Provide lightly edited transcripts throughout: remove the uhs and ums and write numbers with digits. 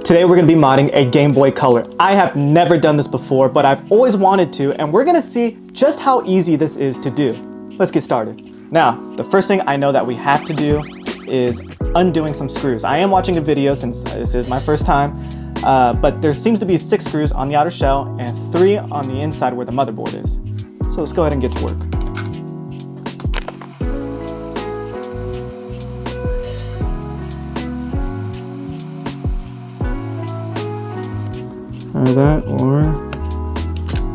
Today we're gonna be modding a Game Boy Color. I have never done this before, but I've always wanted to, and we're gonna see just how easy this is to do. Let's get started. Now, the first thing I know that we have to do is undoing some screws. I am watching a video since this is my first time, but there seems to be 6 screws on the outer shell and 3 on the inside where the motherboard is. So let's go ahead and get to work. Either that or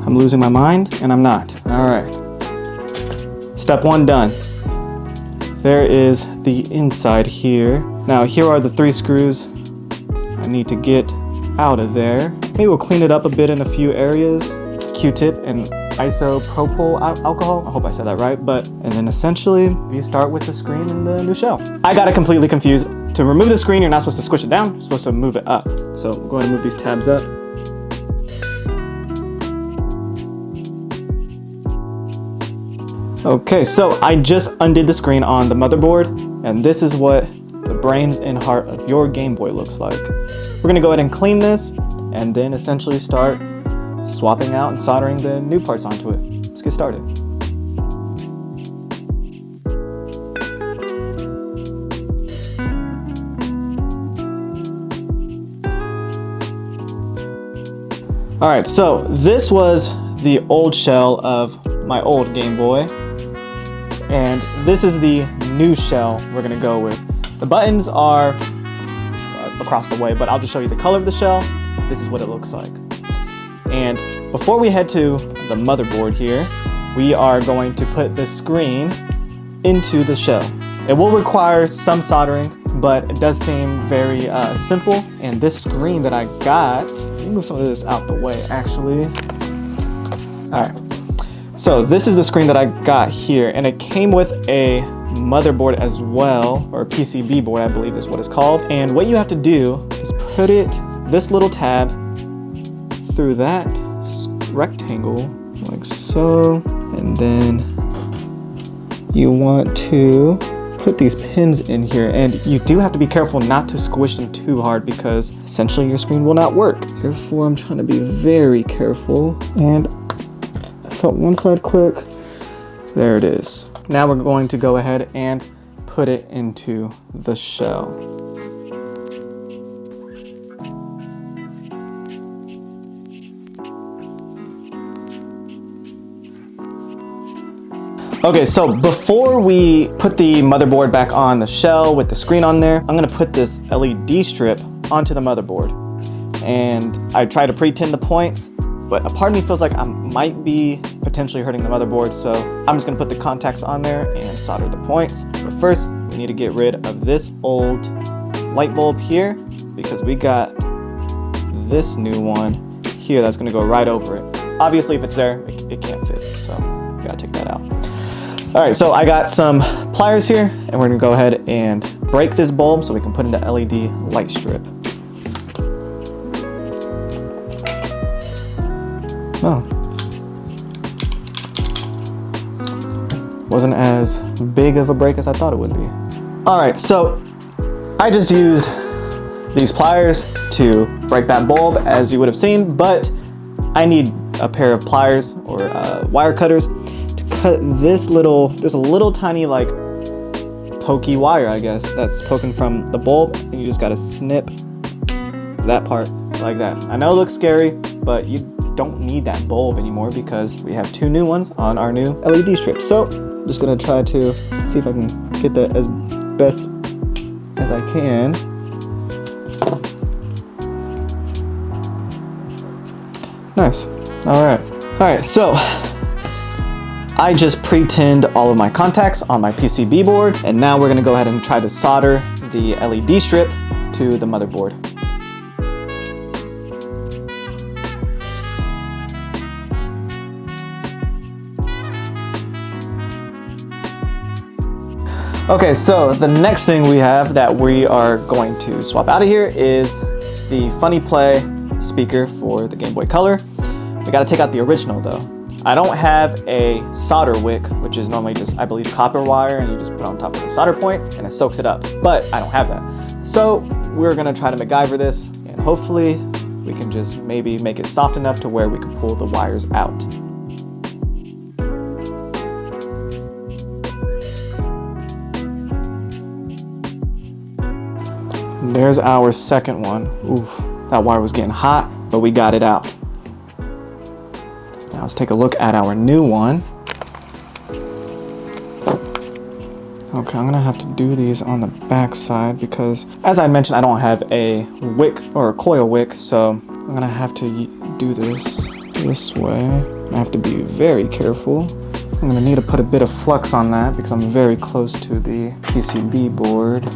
I'm losing my mind and I'm not. All right. Step 1 done. There is the inside here. Now here are the 3 screws I need to get out of there. Maybe we'll clean it up a bit in a few areas. Q-tip and isopropyl alcohol. I hope I said that right. And then essentially we start with the screen and the new shell. I got it completely confused. To remove the screen, you're not supposed to squish it down. You're supposed to move it up. So go ahead and move these tabs up. Okay, so I just undid the screen on the motherboard, and this is what the brains and heart of your Game Boy looks like. We're gonna go ahead and clean this, and then essentially start swapping out and soldering the new parts onto it. Let's get started. All right, so this was the old shell of my old Game Boy. And this is the new shell we're gonna go with. The buttons are across the way, but I'll just show you the color of the shell. This is what it looks like. And before we head to the motherboard here, we are going to put the screen into the shell. It will require some soldering, but it does seem very simple. And this screen that I got, let me move some of this out the way actually. All right. So this is the screen that I got here, and it came with a motherboard as well, or a PCB board I believe is what it's called. And what you have to do is put this little tab through that rectangle like so, and then you want to put these pins in here, and you do have to be careful not to squish them too hard because essentially your screen will not work. Therefore I'm trying to be very careful, and felt one side click. There it is. Now we're going to go ahead and put it into the shell. Okay, so before we put the motherboard back on the shell with the screen on there, I'm gonna put this LED strip onto the motherboard. And I try to pre-tin the points, but a part of me feels like I might be potentially hurting the motherboard, so I'm just gonna put the contacts on there and solder the points. But first, we need to get rid of this old light bulb here because we got this new one here that's gonna go right over it. Obviously, if it's there, it can't fit, so we gotta take that out. All right, so I got some pliers here, and we're gonna go ahead and break this bulb so we can put in the LED light strip. Oh. Wasn't as big of a break as I thought it would be. All right, so I just used these pliers to break that bulb, as you would have seen, but I need a pair of pliers or wire cutters to cut this there's a little tiny like pokey wire, I guess, that's poking from the bulb, and you just gotta snip that part like that. I know it looks scary, but you don't need that bulb anymore because we have 2 new ones on our new LED strip. So I'm just gonna try to see if I can get that as best as I can. Nice. All right, so I just pre-tinned all of my contacts on my PCB board, and now we're gonna go ahead and try to solder the LED strip to the motherboard. Okay, so the next thing we have that we are going to swap out of here is the Funny Play speaker for the Game Boy Color. We gotta take out the original though. I don't have a solder wick, which is normally just, I believe, copper wire, and you just put it on top of the solder point and it soaks it up, but I don't have that. So we're gonna try to MacGyver this, and hopefully we can just maybe make it soft enough to where we can pull the wires out. And there's our second one. Oof, that wire was getting hot, but we got it out. Now let's take a look at our new one. Okay, I'm gonna have to do these on the back side because, as I mentioned, I don't have a wick or a coil wick, so I'm gonna have to do this way. I have to be very careful. I'm gonna need to put a bit of flux on that because I'm very close to the PCB board.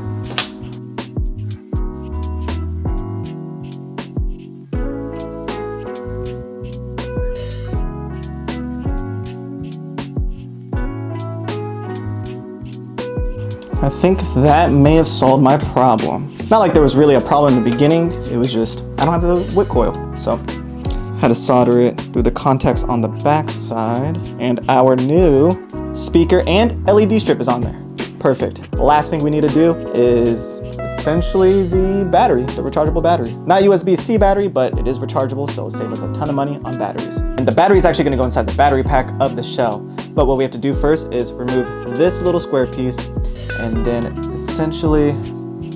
I think that may have solved my problem. Not like there was really a problem in the beginning, it was just, I don't have the wick coil. So I had to solder it through the contacts on the back side, and our new speaker and LED strip is on there. Perfect. The last thing we need to do is essentially the battery, the rechargeable battery. Not USB-C battery, but it is rechargeable, so it'll save us a ton of money on batteries. And the battery is actually gonna go inside the battery pack of the shell. But what we have to do first is remove this little square piece and then essentially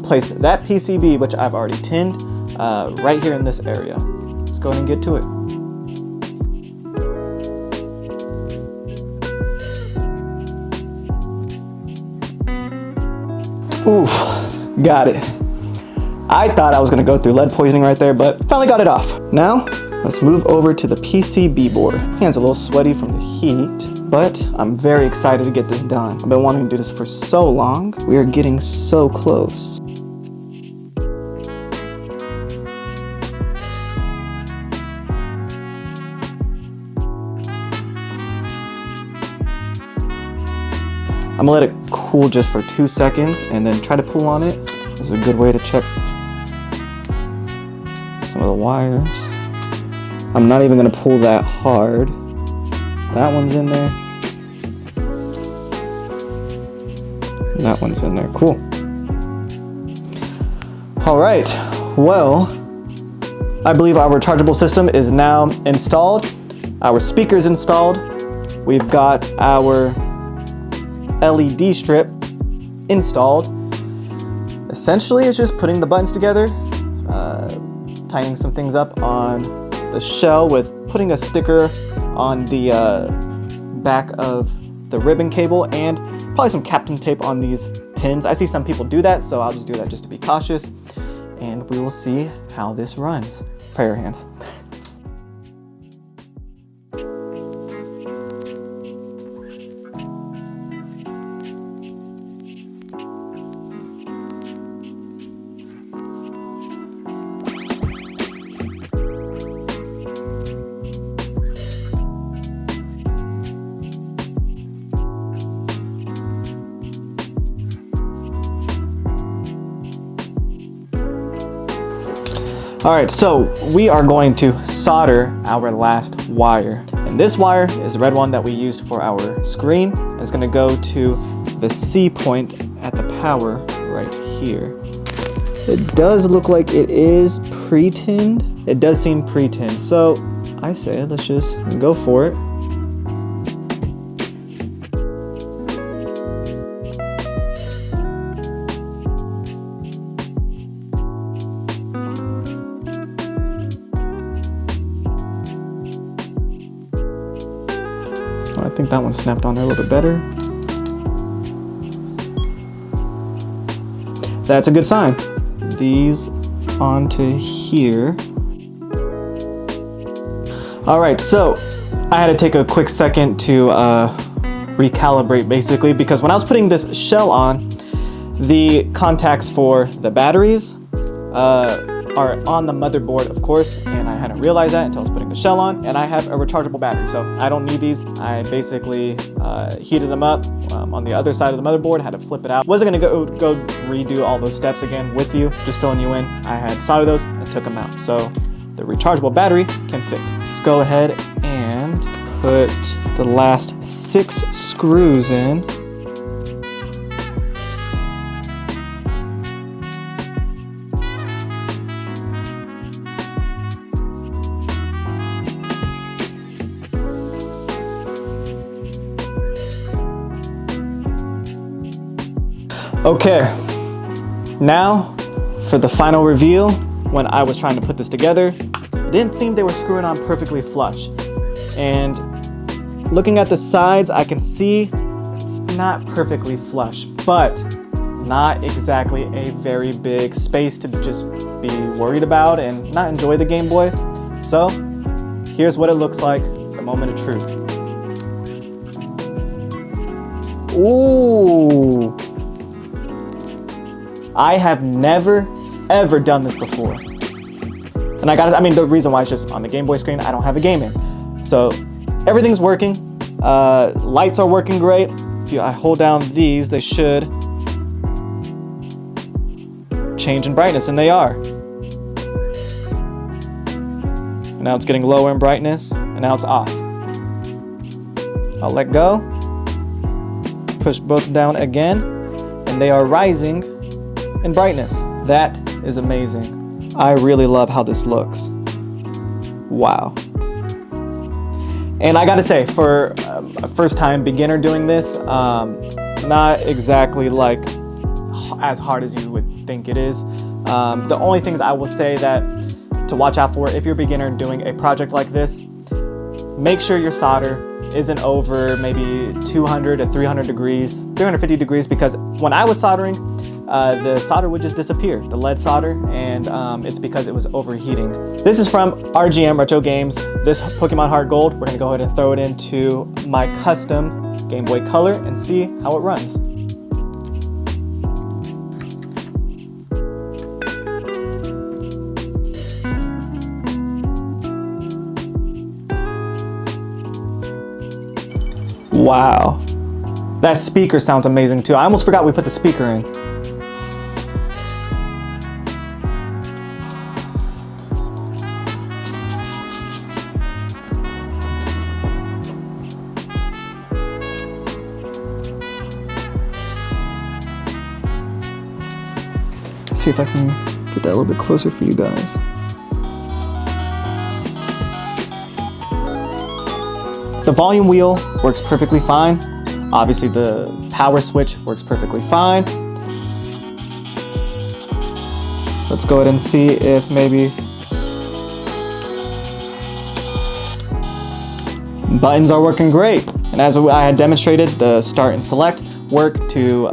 place that PCB, which I've already tinned, right here in this area. Let's go ahead and get to it. Oof, got it. I thought I was gonna go through lead poisoning right there, but finally got it off. Now, let's move over to the PCB board. Hands a little sweaty from the heat, but I'm very excited to get this done. I've been wanting to do this for so long. We are getting so close. I'm gonna let it cool just for 2 seconds and then try to pull on it. This is a good way to check some of the wires. I'm not even gonna pull that hard. That one's in there. And that one's in there, cool. All right, well, I believe our rechargeable system is now installed. Our speaker's installed. We've got our LED strip installed. Essentially, it's just putting the buttons together, tightening some things up on the shell with putting a sticker on the back of the ribbon cable and probably some Captain tape on these pins. I see some people do that, so I'll just do that just to be cautious, and we will see how this runs. Prayer hands. All right, so we are going to solder our last wire. And this wire is the red one that we used for our screen. It's gonna go to the C point at the power right here. It does look like it is pre-tinned. It does seem pre-tinned, so I say let's just go for it. I think that one snapped on there a little bit better. That's a good sign. These onto here. All right, so I had to take a quick second to recalibrate basically, because when I was putting this shell on, the contacts for the batteries are on the motherboard, of course, and I hadn't realized that until I was putting the shell on, and I have a rechargeable battery, so I don't need these. I basically heated them up on the other side of the motherboard, had to flip it out. Wasn't gonna go redo all those steps again with you, just filling you in. I had soldered those and took them out, so the rechargeable battery can fit. Let's go ahead and put the last 6 screws in. Okay, now for the final reveal. When I was trying to put this together, it didn't seem they were screwing on perfectly flush. And looking at the sides, I can see it's not perfectly flush, but not exactly a very big space to just be worried about and not enjoy the Game Boy. So here's what it looks like, the moment of truth. Ooh. I have never, ever done this before. And the reason why it's just on the Game Boy screen, I don't have a game in. So everything's working. Lights are working great. If I hold down these, they should change in brightness, and they are. And now it's getting lower in brightness, and now it's off. I'll let go. Push both down again, and they are rising in brightness. That is amazing. I really love how this looks. Wow. And I gotta say, for a first time beginner doing this, not exactly like as hard as you would think it is. The only things I will say that to watch out for if you're a beginner doing a project like this, make sure your solder isn't over maybe 200 to 300 degrees, 350 degrees, because when I was soldering, the solder would just disappear, the lead solder, and it's because it was overheating. This is from RGM Retro Games. This Pokemon Heart Gold, we're gonna go ahead and throw it into my custom Game Boy Color and see how it runs. Wow, that speaker sounds amazing too. I almost forgot we put the speaker in. Let's see if I can get that a little bit closer for you guys. The volume wheel works perfectly fine. Obviously the power switch works perfectly fine. Let's go ahead and see if maybe buttons are working great. And as I had demonstrated, the start and select work to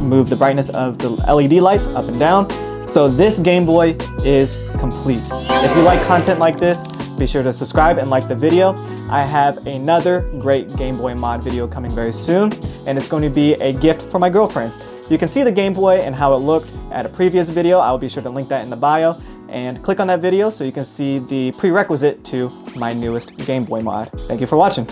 move the brightness of the LED lights up and down. So this Game Boy is complete. If you like content like this, be sure to subscribe and like the video. I have another great Game Boy mod video coming very soon, and it's going to be a gift for my girlfriend. You can see the Game Boy and how it looked at a previous video. I'll be sure to link that in the bio, and click on that video so you can see the prerequisite to my newest Game Boy mod. Thank you for watching.